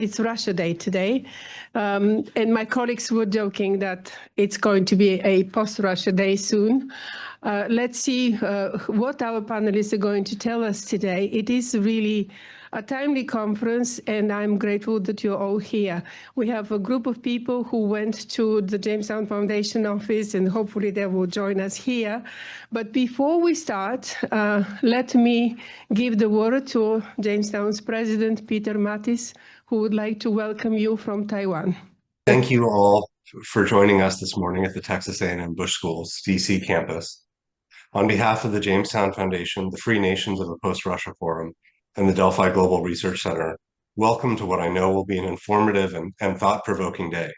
It's Russia Day today, and my colleagues were joking that it's going to be a post-Russia Day soon. Let's see what our panelists are going to tell us today. It is really a timely conference, and I'm grateful that you're all here. We have a group of people who went to the Jamestown Foundation office, and hopefully they will join us here. But before we start, let me give the word to Jamestown's president, Peter Mattis, who would like to welcome you from Taiwan. Thank you all for joining us this morning at the Texas A&M Bush School's DC campus. On behalf of the Jamestown Foundation, the Free Nations of the Post-Russia Forum, and the Delphi Global Research Center, welcome to what I know will be an informative and thought-provoking day.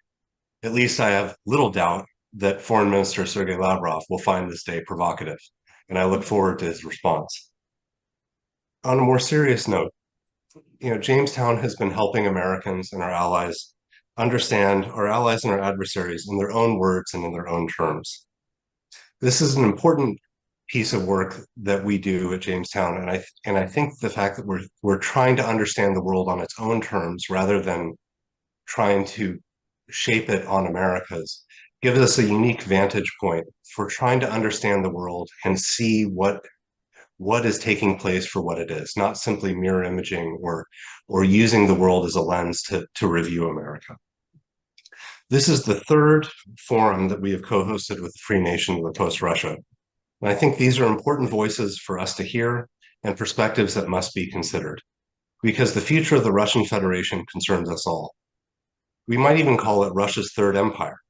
At least I have little doubt that Foreign Minister Sergei Lavrov will find this day provocative, and I look forward to his response. On a more serious note, Jamestown has been helping Americans and our allies understand our allies and our adversaries in their own words and in their own terms. This is an important piece of work that we do at Jamestown, and I think the fact that we're trying to understand the world on its own terms rather than trying to shape it on America's gives us a unique vantage point for trying to understand the world and see what is taking place for what it is, not simply mirror imaging or using the world as a lens to review America. This is the third forum that we have co-hosted with the Free Nation of the Post-Russia. And I think these are important voices for us to hear and perspectives that must be considered, because the future of the Russian Federation concerns us all. We might even call it Russia's Third Empire,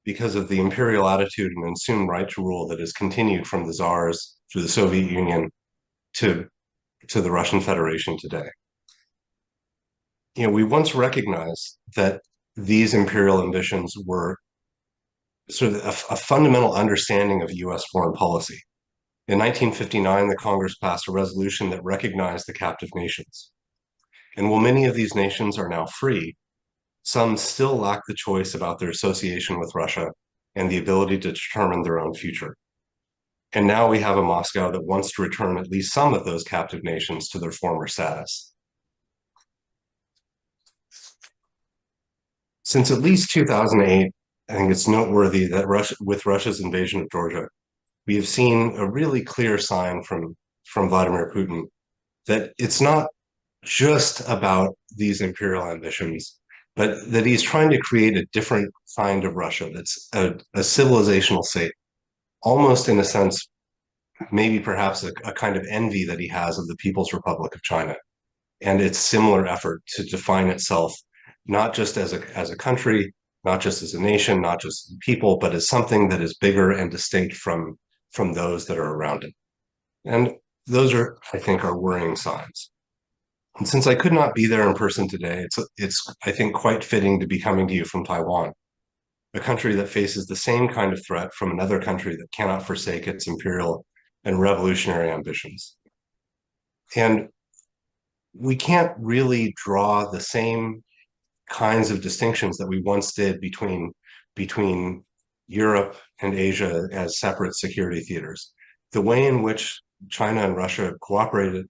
because of the imperial attitude and assumed right to rule that has continued from the czars through the Soviet Union to the Russian Federation today. We once recognized that these imperial ambitions were sort of a fundamental understanding of US foreign policy. In 1959, the Congress passed a resolution that recognized the captive nations. And while many of these nations are now free, some still lack the choice about their association with Russia and the ability to determine their own future. And now we have a Moscow that wants to return at least some of those captive nations to their former status. Since at least 2008, I think it's noteworthy that with Russia's invasion of Georgia, we have seen a really clear sign from Vladimir Putin that it's not just about these imperial ambitions, but that he's trying to create a different kind of Russia that's a civilizational state, almost in a sense, maybe perhaps a kind of envy that he has of the People's Republic of China and its similar effort to define itself not just as a country, not just as a nation, not just as a people, but as something that is bigger and distinct from those that are around it. And those are, I think, are worrying signs. And since I could not be there in person today, it's I think, quite fitting to be coming to you from Taiwan, a country that faces the same kind of threat from another country that cannot forsake its imperial and revolutionary ambitions. And we can't really draw the same kinds of distinctions that we once did between Europe and Asia as separate security theaters. The way in which China and Russia cooperated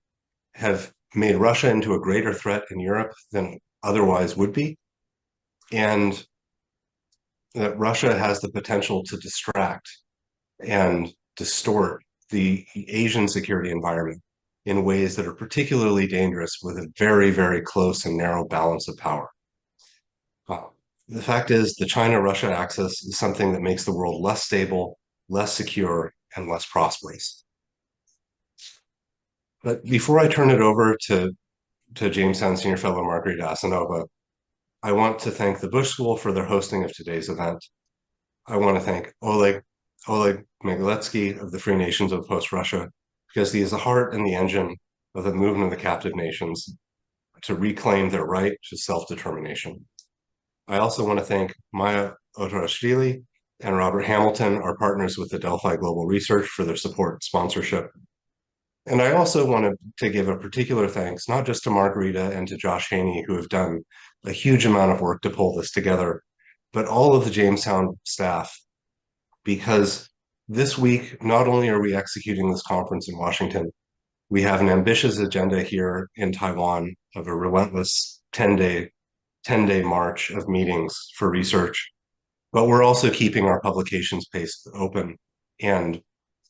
have made Russia into a greater threat in Europe than otherwise would be, and that Russia has the potential to distract and distort the Asian security environment in ways that are particularly dangerous with a very, very close and narrow balance of power. The fact is, the China-Russia axis is something that makes the world less stable, less secure, and less prosperous. But before I turn it over to Jamestown Senior Fellow Margarita Asanova, I want to thank the Bush School for their hosting of today's event. I want to thank Oleg Migaletsky of the Free Nations of Post-Russia, because he is the heart and the engine of the movement of the captive nations to reclaim their right to self-determination. I also want to thank Maya Otorashvili and Robert Hamilton, our partners with the Delphi Global Research, for their support and sponsorship. And I also wanted to give a particular thanks, not just to Margarita and to Josh Haney, who have done a huge amount of work to pull this together, but all of the Jamestown staff, because this week, not only are we executing this conference in Washington, we have an ambitious agenda here in Taiwan of a relentless 10-day 10-day march of meetings for research, but we're also keeping our publications pace open and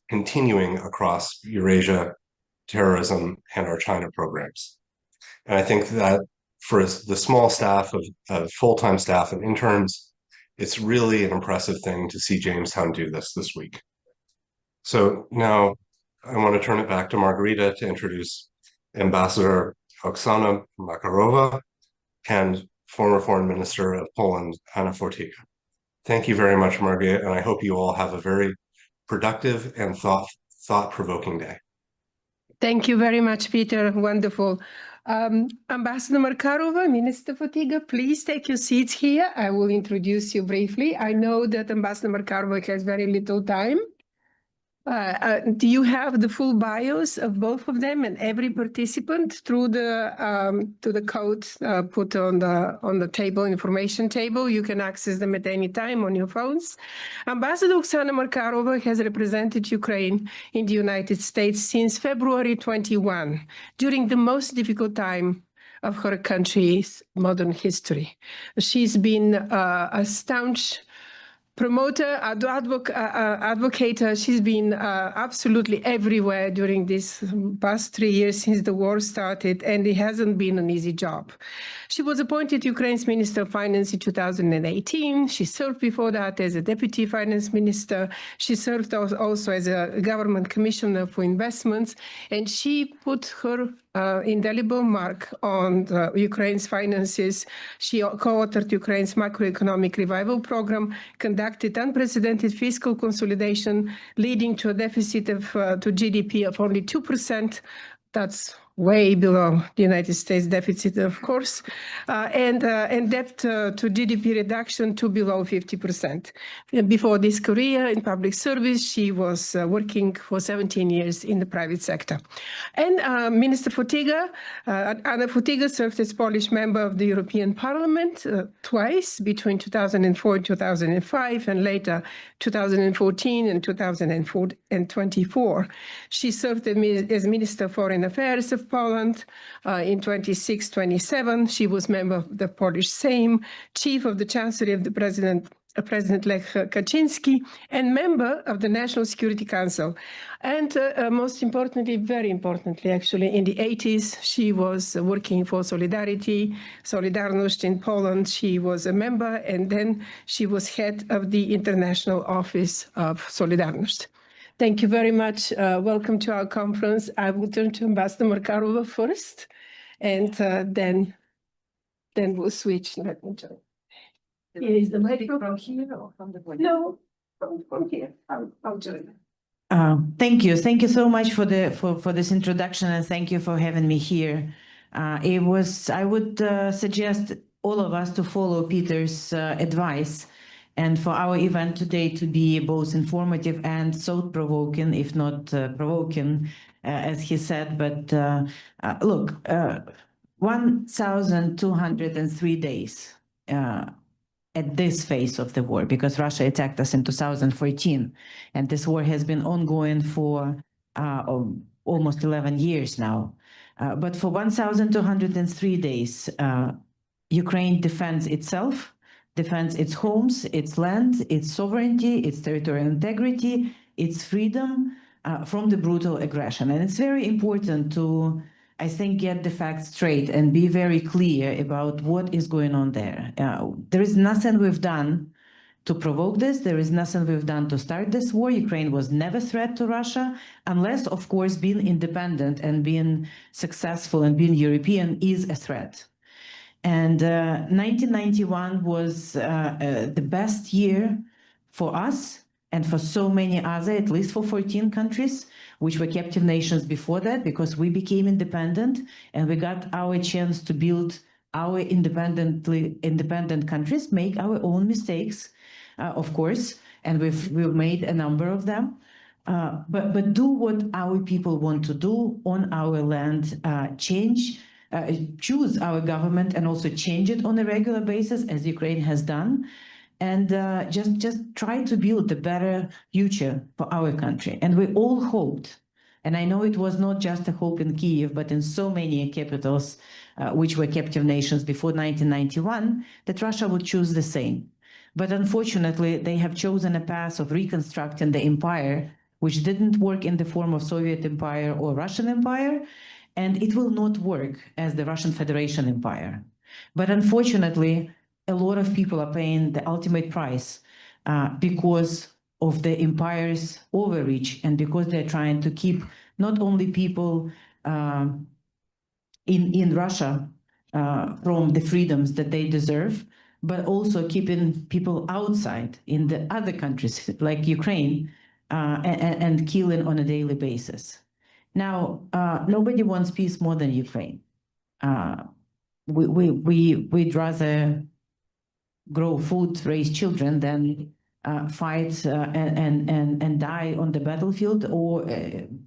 continuing across Eurasia, terrorism, and our China programs. And I think that for the small staff of full-time staff and interns, it's really an impressive thing to see Jamestown do this week. So now I want to turn it back to Margarita to introduce Ambassador Oksana Makarova and former Foreign Minister of Poland, Anna Fortiga. Thank you very much, Margarita, and I hope you all have a very productive and thought-provoking day. Thank you very much, Peter. Wonderful. Ambassador Markarova, Minister Fortiga, please take your seats here. I will introduce you briefly. I know that Ambassador Markarova has very little time. Do you have the full bios of both of them and every participant through the code put on the table, information table? You can access them at any time on your phones. Ambassador Oksana Markarova has represented Ukraine in the United States since February 21, during the most difficult time of her country's modern history. She's been a staunch promoter, advocate. She's been absolutely everywhere during these past 3 years since the war started, and it hasn't been an easy job. She was appointed Ukraine's Minister of Finance in 2018. She served before that as a Deputy Finance Minister. She served also as a Government Commissioner for Investments, and she put her indelible mark on Ukraine's finances. She co-authored Ukraine's macroeconomic revival program, conducted unprecedented fiscal consolidation, leading to a deficit to GDP of only 2%. That's way below the United States deficit, of course, and debt to GDP reduction to below 50%. And before this career in public service, she was working for 17 years in the private sector. And Minister Fortiga, Anna Fortiga, served as Polish member of the European Parliament twice, between 2004 and 2005, and later 2014 and 2024. She served as Minister of Foreign Affairs of Poland in 26-27. She was member of the Polish Sejm, chief of the Chancellery of the President Lech Kaczynski, and member of the National Security Council. And most importantly, very importantly, actually, in the 80s, she was working for Solidarność in Poland. She was a member, and then she was head of the International Office of Solidarność. Thank you very much. Welcome to our conference. I will turn to Ambassador Markarova first, and then we'll switch. Let me join. Is the microphone from here or from the point? No, from here. I'll join. Thank you. Thank you so much for this introduction, and thank you for having me here. I would suggest all of us to follow Peter's advice, and for our event today to be both informative and thought-provoking, if not provoking, as he said. But look, 1,203 days at this phase of the war, because Russia attacked us in 2014, and this war has been ongoing for almost 11 years now. But for 1,203 days, Ukraine defends itself, defends its homes, its land, its sovereignty, its territorial integrity, its freedom from the brutal aggression. And it's very important to, I think, get the facts straight and be very clear about what is going on there. There is nothing we've done to provoke this. There is nothing we've done to start this war. Ukraine was never a threat to Russia, unless, of course, being independent and being successful and being European is a threat. And 1991 was the best year for us and for so many other, at least for 14 countries, which were captive nations before that, because we became independent and we got our chance to build our independent countries, make our own mistakes, of course, and we've made a number of them. But do what our people want to do on our land, choose our government and also change it on a regular basis, as Ukraine has done, and just try to build a better future for our country. And we all hoped, and I know it was not just a hope in Kyiv, but in so many capitals which were captive nations before 1991, that Russia would choose the same. But unfortunately, they have chosen a path of reconstructing the empire, which didn't work in the form of Soviet Empire or Russian Empire, and it will not work as the Russian Federation Empire. But unfortunately, a lot of people are paying the ultimate price because of the empire's overreach and because they're trying to keep not only people in Russia from the freedoms that they deserve, but also keeping people outside in the other countries like Ukraine and killing on a daily basis. Now, nobody wants peace more than Ukraine. We'd rather grow food, raise children than fight and die on the battlefield or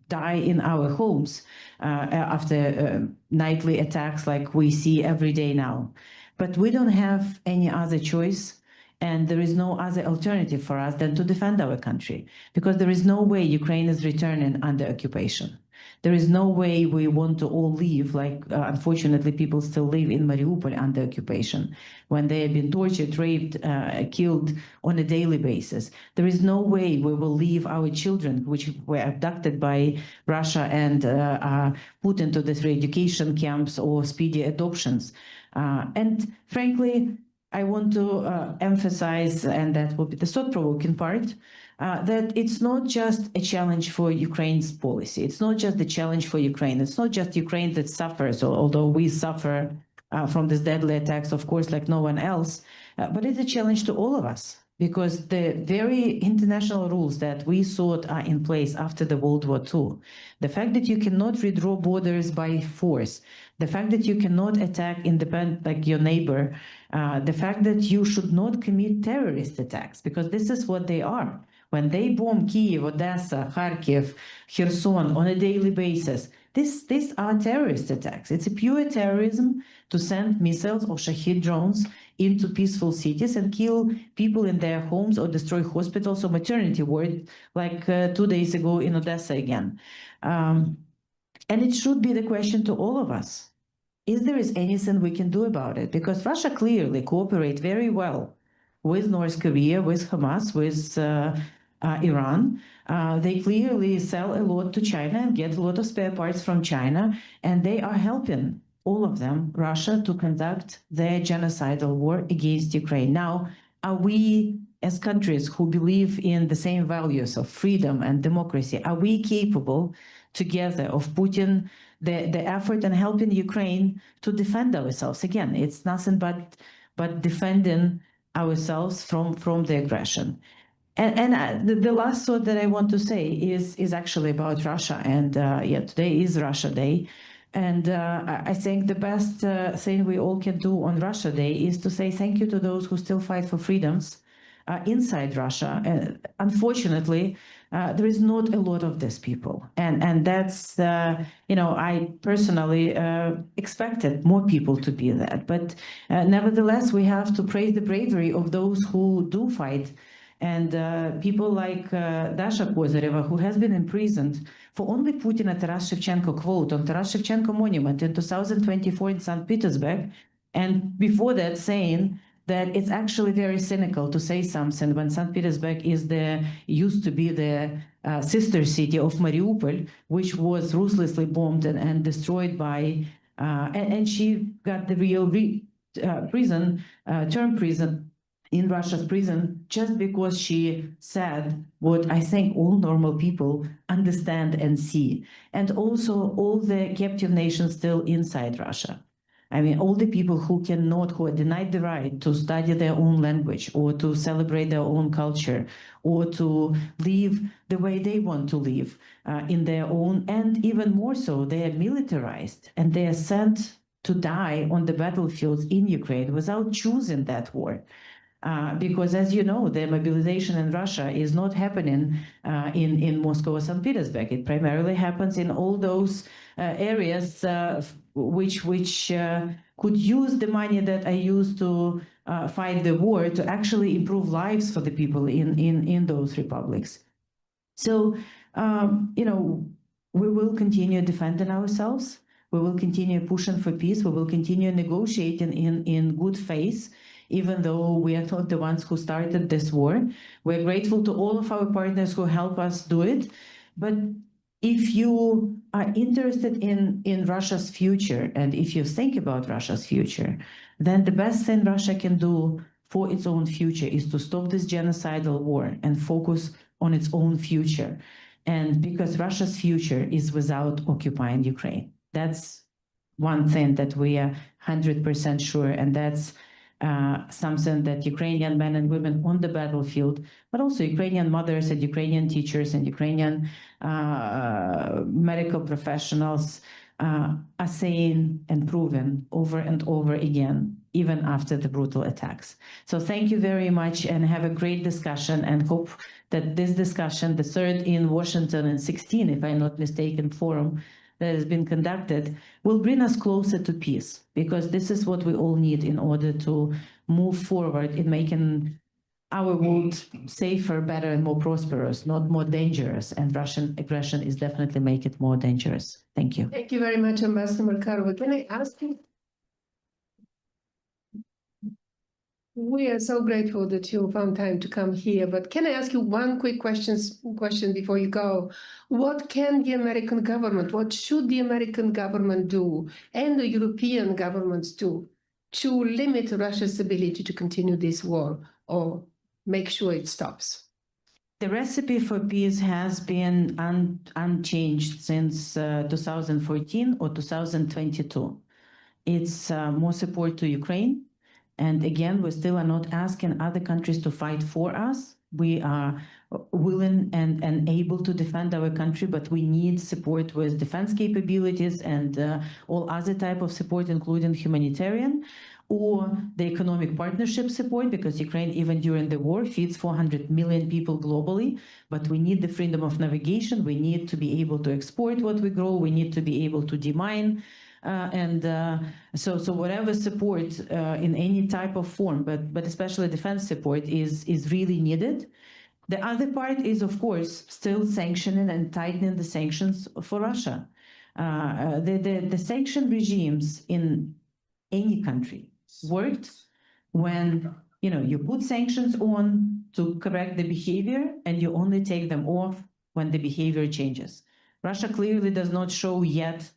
die in our homes after nightly attacks like we see every day now. But we don't have any other choice, and there is no other alternative for us than to defend our country, because there is no way Ukraine is returning under occupation. There is no way we want to all leave, like unfortunately people still live in Mariupol under occupation, when they have been tortured, raped, killed on a daily basis. There is no way we will leave our children, which were abducted by Russia and put into these re-education camps or speedy adoptions. And frankly, I want to emphasize, and that will be the thought-provoking part, that it's not just a challenge for Ukraine's policy. It's not just the challenge for Ukraine. It's not just Ukraine that suffers, although we suffer from these deadly attacks, of course, like no one else. But it's a challenge to all of us, because the very international rules that we thought are in place after the World War II, the fact that you cannot redraw borders by force, the fact that you cannot attack independent, like your neighbor, the fact that you should not commit terrorist attacks, because this is what they are. When they bomb Kyiv, Odessa, Kharkiv, Kherson on a daily basis, these are terrorist attacks. It's a pure terrorism to send missiles or Shahid drones into peaceful cities and kill people in their homes or destroy hospitals or maternity wards, like 2 days ago in Odessa again. And it should be the question to all of us. Is there anything we can do about it? Because Russia clearly cooperates very well with North Korea, with Hamas, with Iran. They clearly sell a lot to China and get a lot of spare parts from China, and they are helping all of them, Russia, to conduct their genocidal war against Ukraine. Now, are we, as countries who believe in the same values of freedom and democracy, are we capable together of putting the effort and helping Ukraine to defend ourselves? Again, it's nothing but defending ourselves from the aggression. And the last thought that I want to say is actually about Russia. And yeah, today is Russia Day. And I think the best thing we all can do on Russia Day is to say thank you to those who still fight for freedoms inside Russia. Unfortunately, there is not a lot of these people. And that's, you know, I personally expected more people to be that. But nevertheless, we have to praise the bravery of those who do fight. And people like Dasha Kozareva, who has been imprisoned for only putting a Taras Shevchenko quote on Taras Shevchenko monument in 2024 in St. Petersburg, and before that saying that it's actually very cynical to say something when St. Petersburg used to be the sister city of Mariupol, which was ruthlessly bombed and destroyed by, and she got the real term prison in Russia's prison just because she said what I think all normal people understand and see. And also all the captive nations still inside Russia. I mean, all the people who are denied the right to study their own language or to celebrate their own culture or to live the way they want to live in their own, and even more so, they are militarized and they are sent to die on the battlefields in Ukraine without choosing that war. Because, as you know, the mobilization in Russia is not happening in Moscow or St. Petersburg. It primarily happens in all those areas which could use the money that I used to fight the war to actually improve lives for the people in those republics. So, you know, we will continue defending ourselves. We will continue pushing for peace. We will continue negotiating in good faith, even though we are not the ones who started this war. We're grateful to all of our partners who help us do it. But if you are interested in Russia's future, and if you think about Russia's future, then the best thing Russia can do for its own future is to stop this genocidal war and focus on its own future. And because Russia's future is without occupying Ukraine. That's one thing that we are 100% sure, and that's something that Ukrainian men and women on the battlefield, but also Ukrainian mothers and Ukrainian teachers and Ukrainian medical professionals are saying and proving over and over again, even after the brutal attacks. So thank you very much, and have a great discussion, and hope that this discussion, the third in Washington and 16, if I'm not mistaken, forum that has been conducted, will bring us closer to peace, because this is what we all need in order to move forward in making our world safer, better, and more prosperous, not more dangerous. And Russian aggression is definitely make it more dangerous. Thank you. Thank you very much, Ambassador Markarova. Can I ask you? We are so grateful that you found time to come here, but can I ask you one quick question before you go? What can the American government, what should the American government do, and the European governments do, to limit Russia's ability to continue this war or make sure it stops? The recipe for peace has been unchanged since 2014 or 2022. It's more support to Ukraine. And again, we still are not asking other countries to fight for us. We are willing and able to defend our country, but we need support with defense capabilities and all other type of support, including humanitarian or the economic partnership support, because Ukraine, even during the war, feeds 400 million people globally. But we need the freedom of navigation. We need to be able to export what we grow. We need to be able to demine. So whatever support in any type of form, but especially defense support is really needed. The other part is, of course, still sanctioning and tightening the sanctions for Russia. The sanction regimes in any country worked when you put sanctions on to correct the behavior, and you only take them off when the behavior changes. Russia clearly does not show yet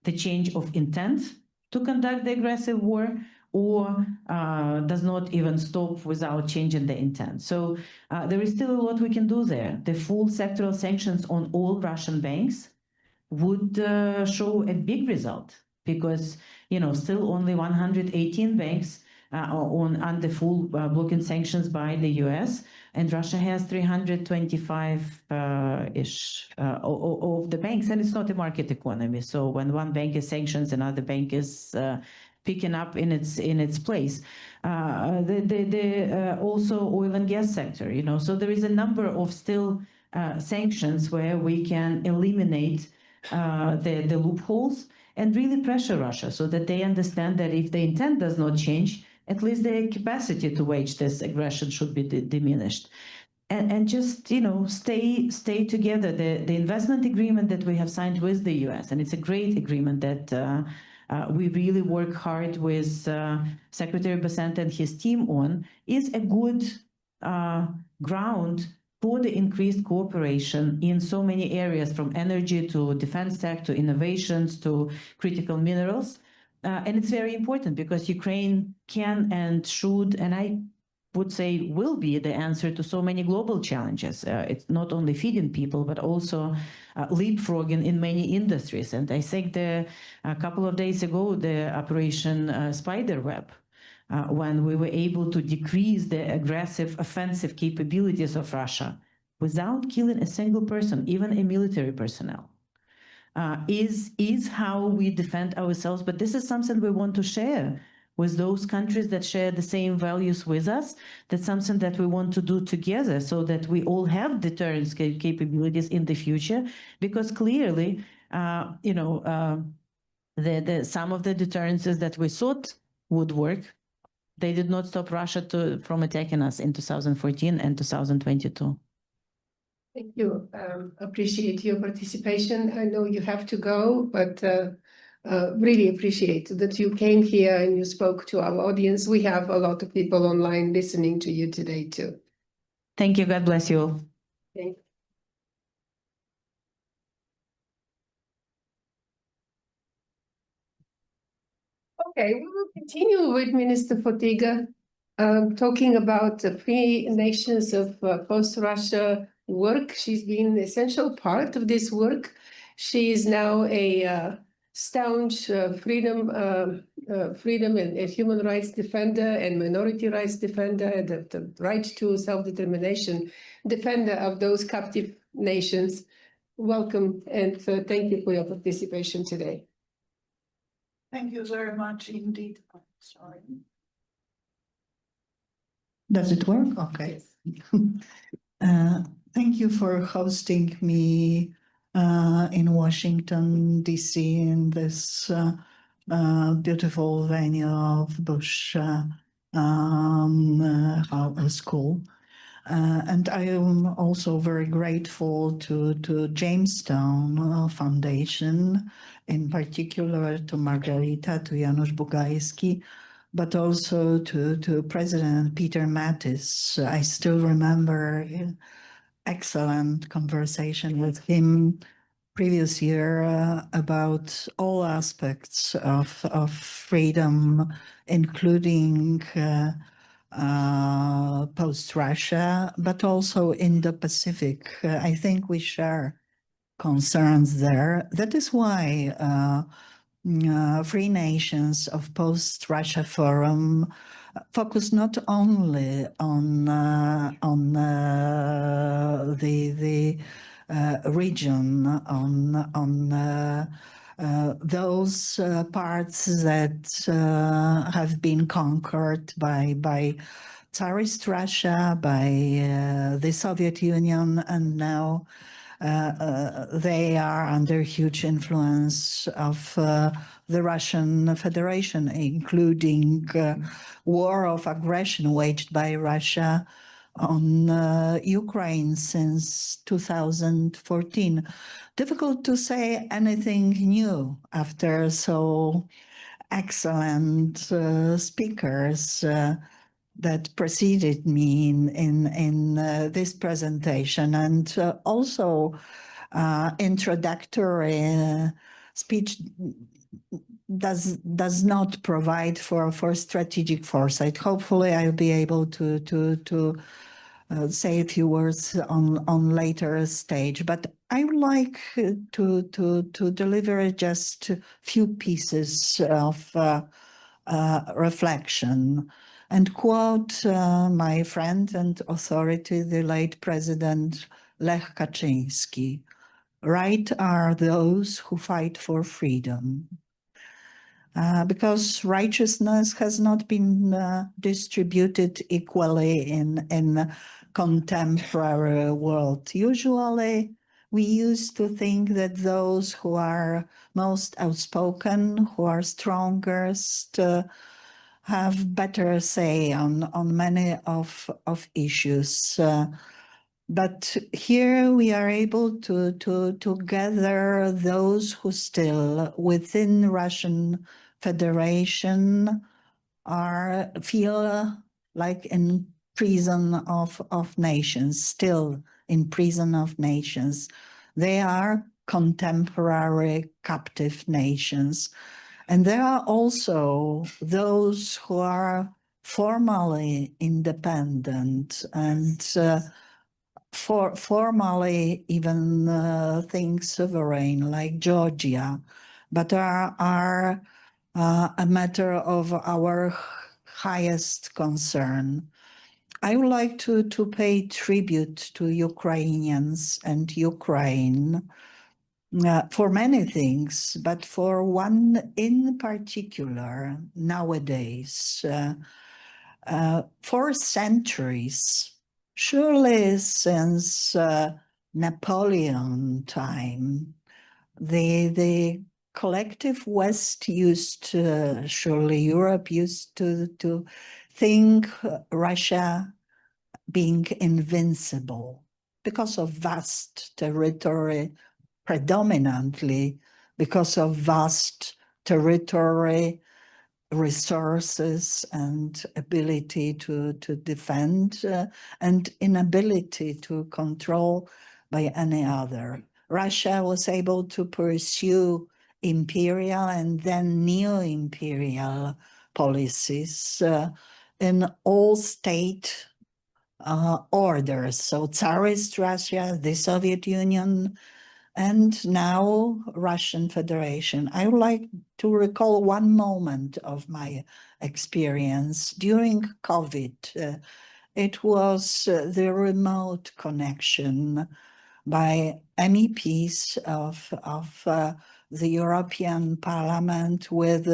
the change of intent to conduct the aggressive war, or does not even stop without changing the intent. So there is still a lot we can do there. The full sectoral sanctions on all Russian banks would show a big result, because still only 118 banks are under full blocking sanctions by the US, and Russia has 325-ish of the banks, and it's not a market economy. So when one bank is sanctioned, another bank is picking up in its place. Also oil and gas sector, so there is a number of still sanctions where we can eliminate the loopholes and really pressure Russia, so that they understand that if the intent does not change, at least the capacity to wage this aggression should be diminished. And just, stay together. The investment agreement that we have signed with the US, and it's a great agreement that we really work hard with Secretary Bessent and his team on, is a good ground for the increased cooperation in so many areas, from energy to defense tech to innovations to critical minerals. And it's very important because Ukraine can and should, and I would say will be, the answer to so many global challenges. It's not only feeding people, but also leapfrogging in many industries. And I think a couple of days ago, the Operation Spiderweb, when we were able to decrease the aggressive offensive capabilities of Russia without killing a single person, even a military personnel, is how we defend ourselves. But this is something we want to share with those countries that share the same values with us. That's something that we want to do together, so that we all have deterrence capabilities in the future, because clearly, some of the deterrences that we thought would work, they did not stop Russia from attacking us in 2014 and 2022. Thank you. Appreciate your participation. I know you have to go, but really appreciate that you came here and you spoke to our audience. We have a lot of people online listening to you today too. Thank you. God bless you all. Thank you. Okay, we will continue with Minister Fotyga, talking about the free nations of post-Russia work. She's been an essential part of this work. She is now a staunch freedom and human rights defender and minority rights defender, and the right to self-determination defender of those captive nations. Welcome, and thank you for your participation today. Thank you very much indeed. Oh, sorry. Does it work? Okay. Thank you for hosting me in Washington, D.C. in this beautiful venue of Bush School. And I am also very grateful to Jamestown Foundation, in particular to Margarita, to Janusz Bugajski, but also to President Peter Mattis. I still remember an excellent conversation with him previous year about all aspects of freedom, including post-Russia, but also in the Pacific. I think we share concerns there. That is why Free Nations of Post-Russia Forum focus not only on the region, on those parts that have been conquered by Tsarist Russia, by the Soviet Union, and now they are under huge influence of the Russian Federation, including war of aggression waged by Russia on Ukraine since 2014. Difficult to say anything new after so excellent speakers that preceded me in this presentation, and also introductory speech does not provide for strategic foresight. Hopefully, I'll be able to say a few words on later stage, but I would like to deliver just a few pieces of reflection and quote my friend and authority, the late President Lech Kaczyński. Right are those who fight for freedom. Because righteousness has not been distributed equally in contemporary world. Usually, we used to think that those who are most outspoken, who are strongest, have better say on many of issues. But here we are able to gather those who still within Russian Federation feel like in prison of nations, still in prison of nations. They are contemporary captive nations. And there are also those who are formally independent and formally even think sovereign, like Georgia, but are a matter of our highest concern. I would like to pay tribute to Ukrainians and Ukraine for many things, but for one in particular nowadays. For centuries, surely since Napoleon time, the collective West surely Europe used to think Russia being invincible because of vast territory, predominantly because of vast territory, resources, and ability to defend, and inability to control by any other. Russia was able to pursue imperial and then neo-imperial policies in all state orders. So Tsarist Russia, the Soviet Union, and now Russian Federation. I would like to recall one moment of my experience during COVID. It was the remote connection by MEPs of the European Parliament with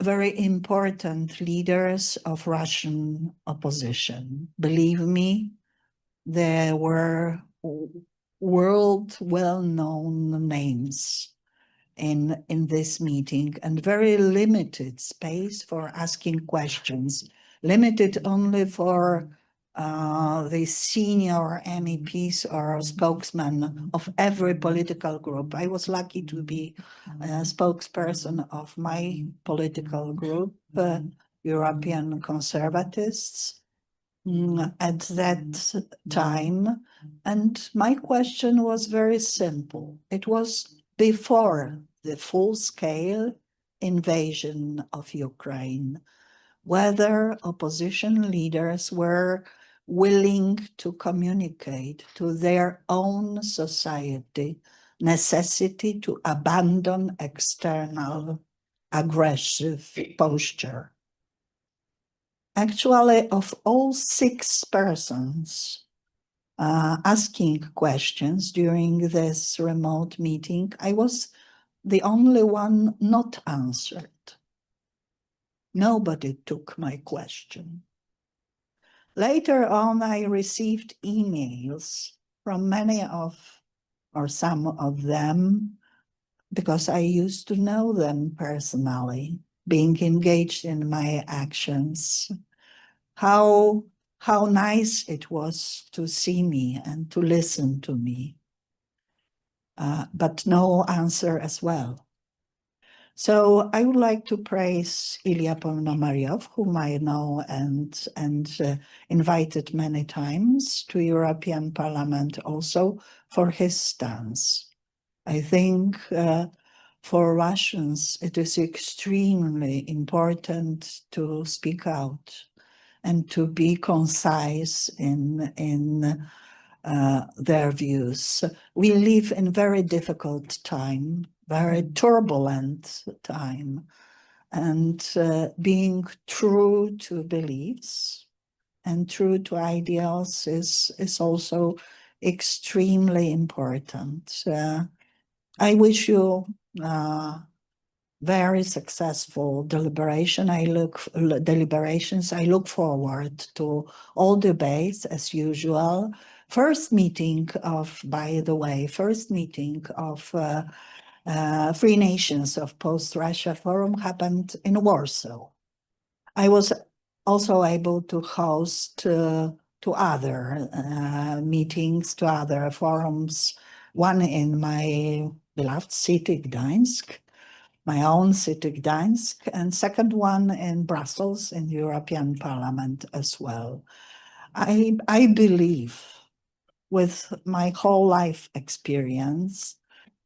very important leaders of Russian opposition. Believe me, there were world well-known names in this meeting, and very limited space for asking questions, limited only for the senior MEPs or spokesman of every political group. I was lucky to be a spokesperson of my political group, European Conservatists, at that time. And my question was very simple. It was before the full-scale invasion of Ukraine, whether opposition leaders were willing to communicate to their own society necessity to abandon external aggressive posture. Actually, of all 6 persons asking questions during this remote meeting, I was the only one not answered. Nobody took my question. Later on, I received emails from many of, or some of them, because I used to know them personally, being engaged in my actions, how nice it was to see me and to listen to me, but no answer as well. So I would like to praise Ilya Ponomaryov, whom I know and invited many times to European Parliament also, for his stance. I think for Russians, it is extremely important to speak out and to be concise in their views. We live in very difficult time, very turbulent time, and being true to beliefs and true to ideals is also extremely important. I wish you very successful deliberations. I look forward to all debates as usual. First meeting of, by the way, first meeting of Free Nations of Post-Russia Forum happened in Warsaw. I was also able to host two other meetings, two other forums, one in my beloved city, Gdańsk, my own city, Gdańsk, and second one in Brussels, in the European Parliament as well. I believe, with my whole life experience,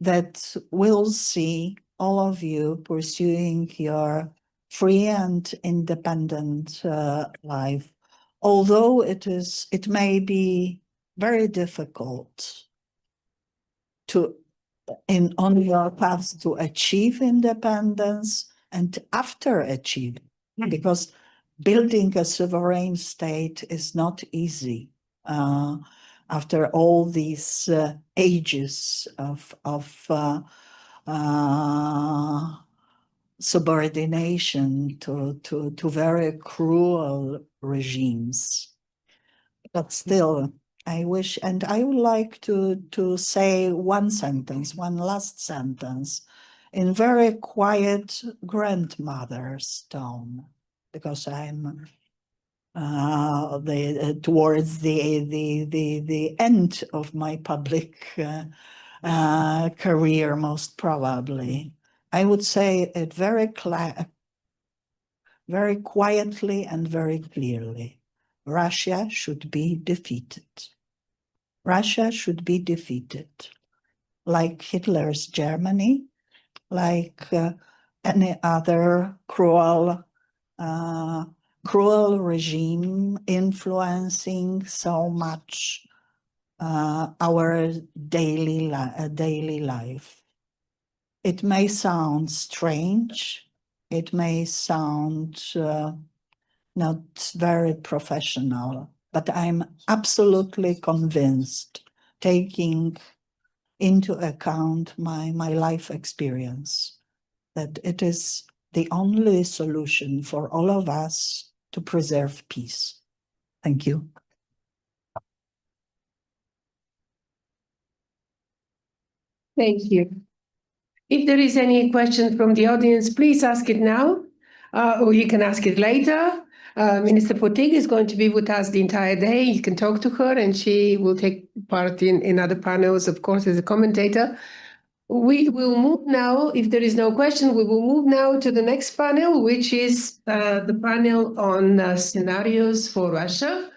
that we'll see all of you pursuing your free and independent life, although it may be very difficult on your path to achieve independence and after achieving, because building a sovereign state is not easy. After all these ages of subordination to very cruel regimes. But still, I wish, and I would like to say one last sentence, in very quiet grandmother's tone, because I'm towards the end of my public career, most probably. I would say it very quietly and very clearly. Russia should be defeated. Russia should be defeated, like Hitler's Germany, like any other cruel regime influencing so much our daily life. It may sound strange, it may sound not very professional, but I'm absolutely convinced, taking into account my life experience, that it is the only solution for all of us to preserve peace. Thank you. Thank you. If there is any question from the audience, please ask it now, or you can ask it later. Minister Fotyga is going to be with us the entire day. You can talk to her, and she will take part in other panels, of course, as a commentator. We will move now, if there is no question, we will move now to the next panel, which is the panel on scenarios for Russia.